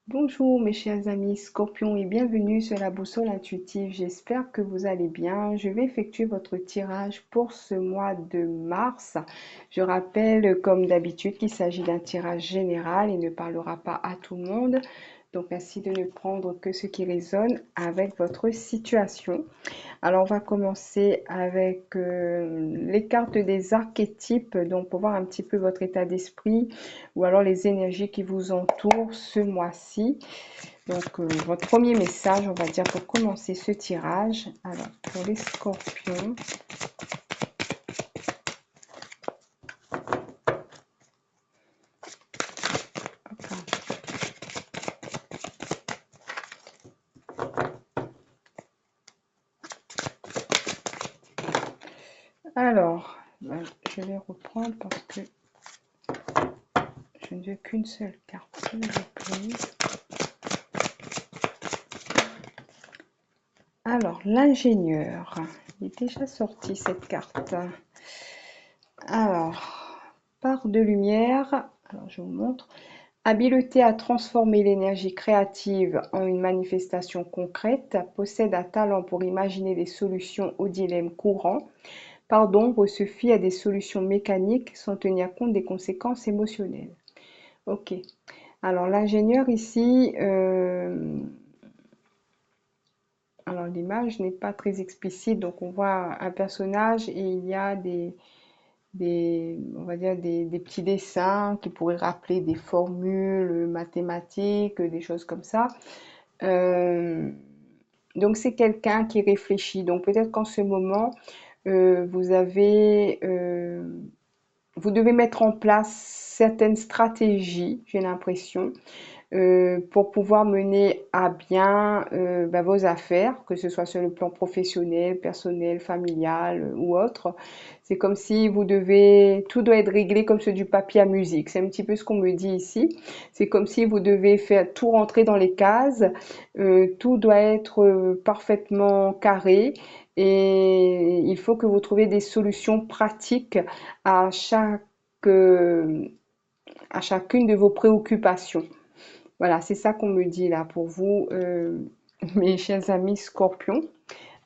Bonjour mes chers amis Scorpions et bienvenue sur la boussole intuitive. J'espère que vous allez bien. Je vais effectuer votre tirage pour ce mois de mars. Je rappelle comme d'habitude qu'il s'agit d'un tirage général et ne parlera pas à tout le monde. Donc merci de ne prendre que ce qui résonne avec votre situation. Alors, on va commencer avec les cartes des archétypes, donc pour voir un petit peu votre état d'esprit ou alors les énergies qui vous entourent ce mois-ci. Donc, votre premier message, on va dire, pour commencer ce tirage. Alors, pour les scorpions. Alors, je vais reprendre parce que je ne veux qu'une seule carte, s'il vous plaît. Alors, l'ingénieur. Il est déjà sorti cette carte. Alors, part de lumière. Alors, je vous montre. Habileté à transformer l'énergie créative en une manifestation concrète. Possède un talent pour imaginer des solutions aux dilemmes courants. Part d'ombre se fie à des solutions mécaniques sans tenir compte des conséquences émotionnelles. Ok. Alors, l'ingénieur ici. Alors l'image n'est pas très explicite, donc on voit un personnage et il y a on va dire des petits dessins qui pourraient rappeler des formules mathématiques, des choses comme ça. Euh, donc c'est quelqu'un qui réfléchit. Donc peut-être qu'en ce moment, vous avez, vous devez mettre en place certaines stratégies, j'ai l'impression, pour pouvoir mener à bien vos affaires, que ce soit sur le plan professionnel, personnel, familial ou autre. C'est comme si vous devez, tout doit être réglé comme sur du papier à musique. C'est un petit peu ce qu'on me dit ici. C'est comme si vous devez faire tout rentrer dans les cases. Tout doit être parfaitement carré. Et il faut que vous trouviez des solutions pratiques à euh, à chacune de vos préoccupations. Voilà, c'est ça qu'on me dit là pour vous, mes chers amis scorpions.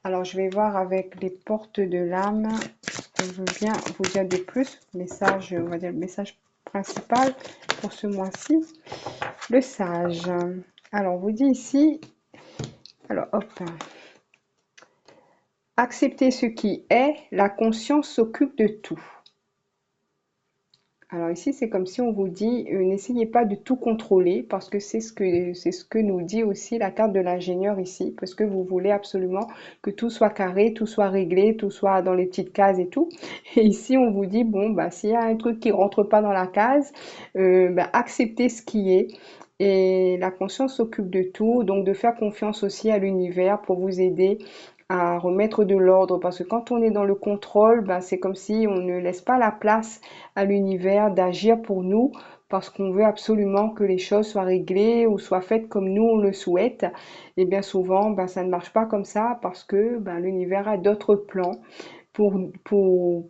Alors, je vais voir avec les portes de l'âme ce que je veux bien vous dire de plus. Message, on va dire le message principal pour ce mois-ci. Le sage. Alors, on vous dit ici, alors hop, accepter ce qui est, la conscience s'occupe de tout. Alors ici, c'est comme si on vous dit, n'essayez pas de tout contrôler parce que c'est ce que nous dit aussi la carte de l'ingénieur ici, parce que vous voulez absolument que tout soit carré, tout soit réglé, tout soit dans les petites cases et tout. Et ici, on vous dit, bon, bah, s'il y a un truc qui rentre pas dans la case, acceptez ce qui est. Et la conscience s'occupe de tout, donc de faire confiance aussi à l'univers pour vous aider à remettre de l'ordre parce que quand on est dans le contrôle, ben, c'est comme si on ne laisse pas la place à l'univers d'agir pour nous parce qu'on veut absolument que les choses soient réglées ou soient faites comme nous on le souhaite. Et bien souvent, ben, ça ne marche pas comme ça parce que ben, l'univers a d'autres plans pour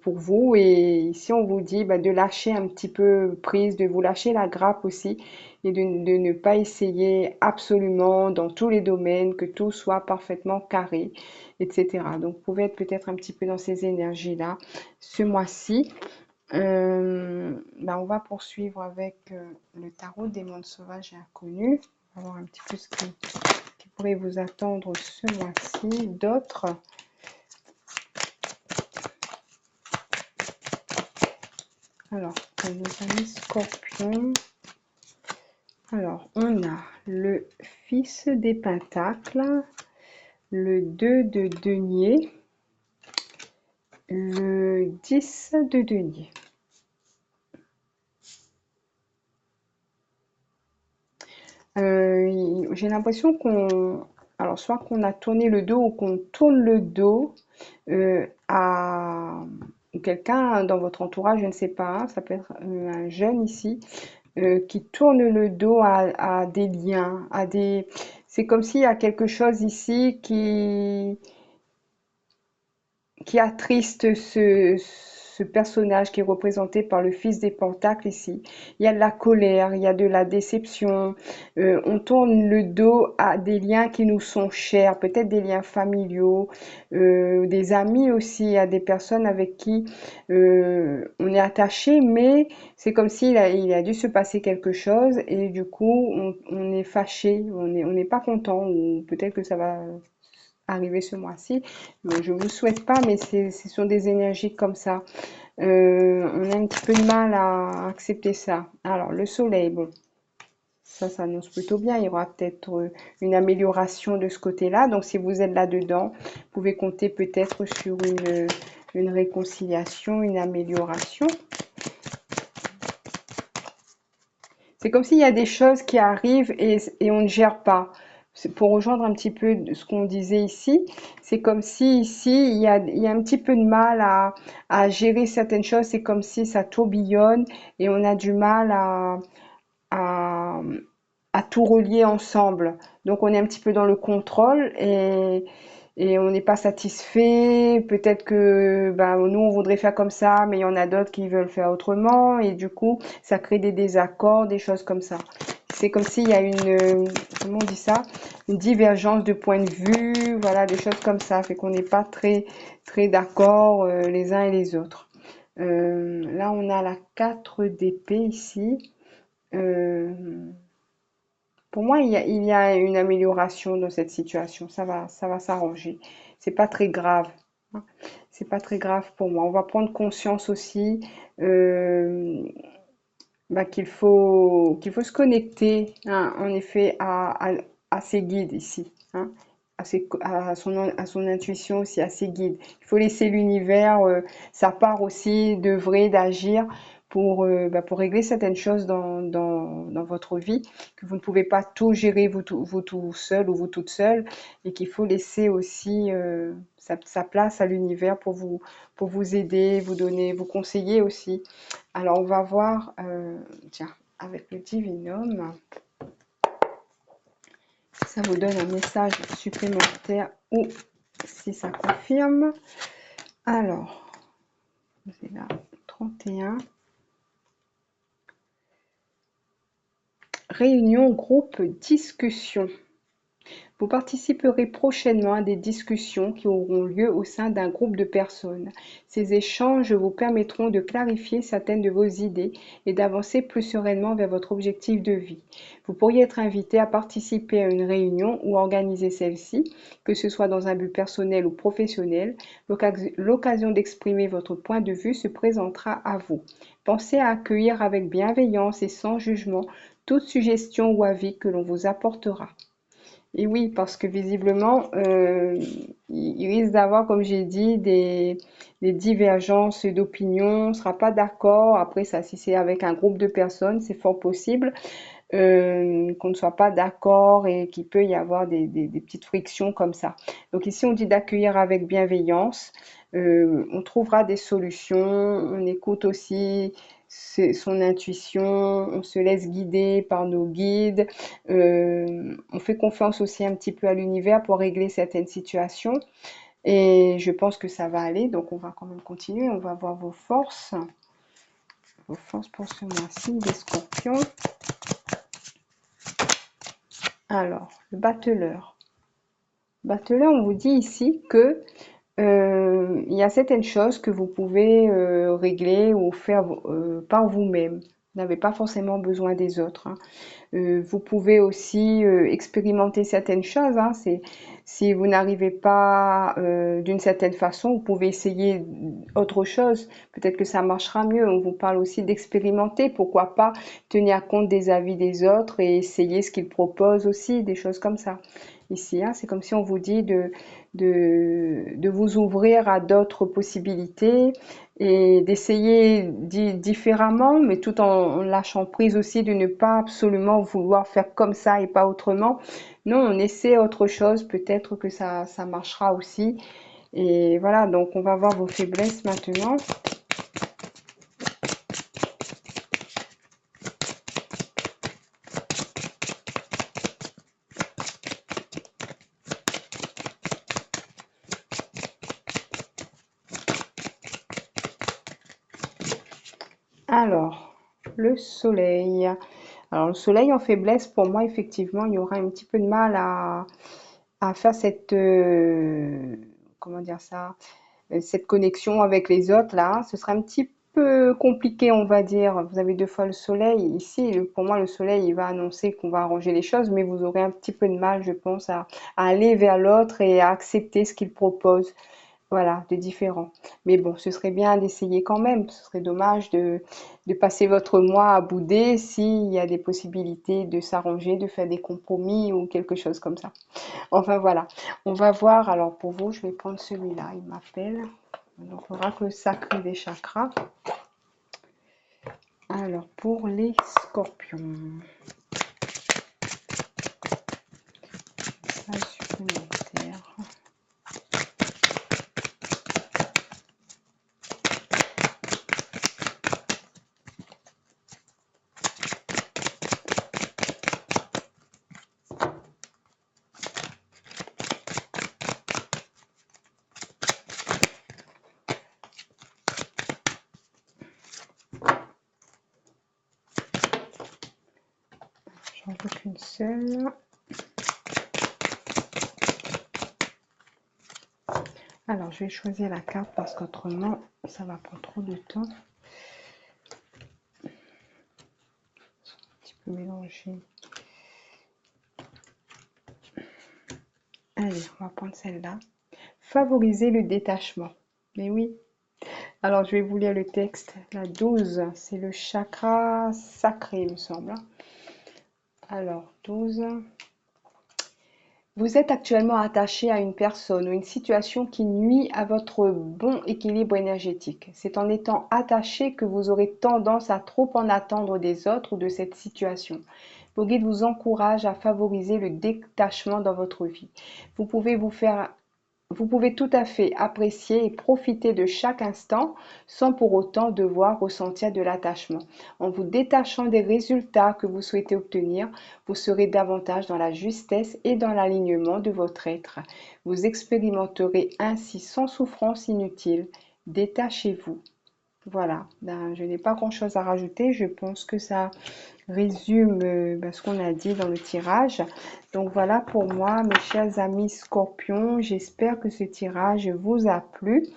vous. Et ici, on vous dit bah, de lâcher un petit peu prise, de vous lâcher la grappe aussi et de ne pas essayer absolument dans tous les domaines que tout soit parfaitement carré, etc. Donc, vous pouvez être peut-être un petit peu dans ces énergies-là ce mois-ci. On va poursuivre avec le tarot des mondes sauvages et inconnus. On va voir un petit peu ce qui pourrait vous attendre ce mois-ci. D'autres. Alors, pour nos amis scorpions, alors on a le fils des pentacles, le 2 de denier, le 10 de denier. J'ai l'impression alors soit qu'on a tourné le dos ou qu'on tourne le dos à quelqu'un dans votre entourage, je ne sais pas, ça peut être un jeune ici, qui tourne le dos à des liens, à des... C'est comme s'il y a quelque chose ici qui attriste ce personnage qui est représenté par le fils des Pentacles ici. Il y a de la colère, il y a de la déception. On tourne le dos à des liens qui nous sont chers, peut-être des liens familiaux, des amis aussi, à des personnes avec qui on est attaché, mais c'est comme il a dû se passer quelque chose et du coup on est fâché, on n'est pas content, ou peut-être que ça va arriver ce mois-ci. Je vous souhaite pas, mais ce sont des énergies comme ça. On a un petit peu de mal à accepter ça. Alors le soleil, bon, ça s'annonce plutôt bien. Il y aura peut-être une amélioration de ce côté-là. Donc si vous êtes là-dedans, vous pouvez compter peut-être sur une réconciliation, une amélioration. C'est comme s'il y a des choses qui arrivent et on ne gère pas. Pour rejoindre un petit peu ce qu'on disait ici, c'est comme si ici, il y a un petit peu de mal à gérer certaines choses. C'est comme si ça tourbillonne et on a du mal à, à tout relier ensemble. Donc on est un petit peu dans le contrôle et on n'est pas satisfait. Peut-être que nous, on voudrait faire comme ça, mais il y en a d'autres qui veulent faire autrement. Et du coup, ça crée des désaccords, des choses comme ça. C'est comme s'il y a comment on dit ça? Une divergence de point de vue, voilà, des choses comme ça. Fait qu'on n'est pas très d'accord les uns et les autres. Là, on a la 4 d'épée ici. Pour moi, il y a une amélioration dans cette situation. Ça va s'arranger. C'est pas très grave, hein. C'est pas très grave pour moi. On va prendre conscience aussi euh, qu'il faut se connecter, hein, en effet, à ses guides ici, hein, à son intuition aussi, à ses guides. Il faut laisser l'univers, sa part aussi d'œuvrer, d'agir pour régler certaines choses dans votre vie, que vous ne pouvez pas tout gérer vous tout seul ou vous toute seule, et qu'il faut laisser aussi sa place à l'univers pour vous aider, vous donner, vous conseiller aussi. Alors, on va voir, tiens, avec le divinum, si ça vous donne un message supplémentaire ou si ça confirme. Alors, c'est là, 31. Réunion, groupe, discussion. Vous participerez prochainement à des discussions qui auront lieu au sein d'un groupe de personnes. Ces échanges vous permettront de clarifier certaines de vos idées et d'avancer plus sereinement vers votre objectif de vie. Vous pourriez être invité à participer à une réunion ou organiser celle-ci, que ce soit dans un but personnel ou professionnel. L'occasion d'exprimer votre point de vue se présentera à vous. Pensez à accueillir avec bienveillance et sans jugement toute suggestion ou avis que l'on vous apportera. Et oui, parce que visiblement, il risque d'avoir, comme j'ai dit, des divergences d'opinion, on ne sera pas d'accord. Après, ça, si c'est avec un groupe de personnes, c'est fort possible qu'on ne soit pas d'accord et qu'il peut y avoir des petites frictions comme ça. Donc ici, on dit d'accueillir avec bienveillance. On trouvera des solutions, on écoute aussi son intuition, on se laisse guider par nos guides, on fait confiance aussi un petit peu à l'univers pour régler certaines situations et je pense que ça va aller, donc on va quand même continuer, on va voir vos forces pour ce mois-ci, des scorpions. Alors, le battleur. Battleur, on vous dit ici que il y a certaines choses que vous pouvez régler ou faire par vous-même. Vous n'avez pas forcément besoin des autres, hein. Vous pouvez aussi expérimenter certaines choses, hein. Si vous n'arrivez pas d'une certaine façon, vous pouvez essayer autre chose. Peut-être que ça marchera mieux. On vous parle aussi d'expérimenter. Pourquoi pas tenir compte des avis des autres et essayer ce qu'ils proposent aussi, des choses comme ça. Ici, hein, c'est comme si on vous dit de vous ouvrir à d'autres possibilités et d'essayer différemment, mais tout en lâchant prise aussi de ne pas absolument vouloir faire comme ça et pas autrement. Non, on essaie autre chose, peut-être que ça marchera aussi. Et voilà, donc on va voir vos faiblesses maintenant. Alors, le soleil. Alors, le soleil en faiblesse, pour moi, effectivement, il y aura un petit peu de mal à faire cette, comment dire ça, cette connexion avec les autres là. Ce sera un petit peu compliqué, on va dire. Vous avez deux fois le soleil. Ici, pour moi, le soleil, il va annoncer qu'on va arranger les choses, mais vous aurez un petit peu de mal, je pense, à aller vers l'autre et à accepter ce qu'il propose. Voilà, de différent. Mais bon, ce serait bien d'essayer quand même. Ce serait dommage de passer votre mois à bouder s'il y a des possibilités de s'arranger, de faire des compromis ou quelque chose comme ça. Enfin voilà, on va voir. Alors pour vous, je vais prendre celui-là. Il m'appelle. Donc l'oracle sacré des chakras. Alors pour les scorpions, message supplémentaire. J'en veux qu'une seule. Alors je vais choisir la carte parce qu'autrement ça va prendre trop de temps. Un petit peu mélanger. Allez, on va prendre celle-là. Favoriser le détachement. Mais oui. Alors, je vais vous lire le texte. La 12, c'est le chakra sacré, il me semble. Alors, 12. Vous êtes actuellement attaché à une personne ou une situation qui nuit à votre bon équilibre énergétique. C'est en étant attaché que vous aurez tendance à trop en attendre des autres ou de cette situation. Vos guides vous encouragent à favoriser le détachement dans votre vie. Vous pouvez tout à fait apprécier et profiter de chaque instant sans pour autant devoir ressentir de l'attachement. En vous détachant des résultats que vous souhaitez obtenir, vous serez davantage dans la justesse et dans l'alignement de votre être. Vous expérimenterez ainsi sans souffrance inutile. Détachez-vous. Voilà, je n'ai pas grand-chose à rajouter. Je pense que ça résume ce qu'on a dit dans le tirage. Donc voilà pour moi, mes chers amis scorpions. J'espère que ce tirage vous a plu.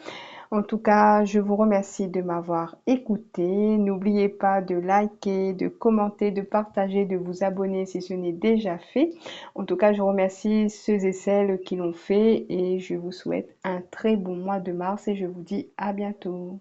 En tout cas, je vous remercie de m'avoir écouté. N'oubliez pas de liker, de commenter, de partager, de vous abonner si ce n'est déjà fait. En tout cas, je remercie ceux et celles qui l'ont fait et je vous souhaite un très bon mois de mars et je vous dis à bientôt.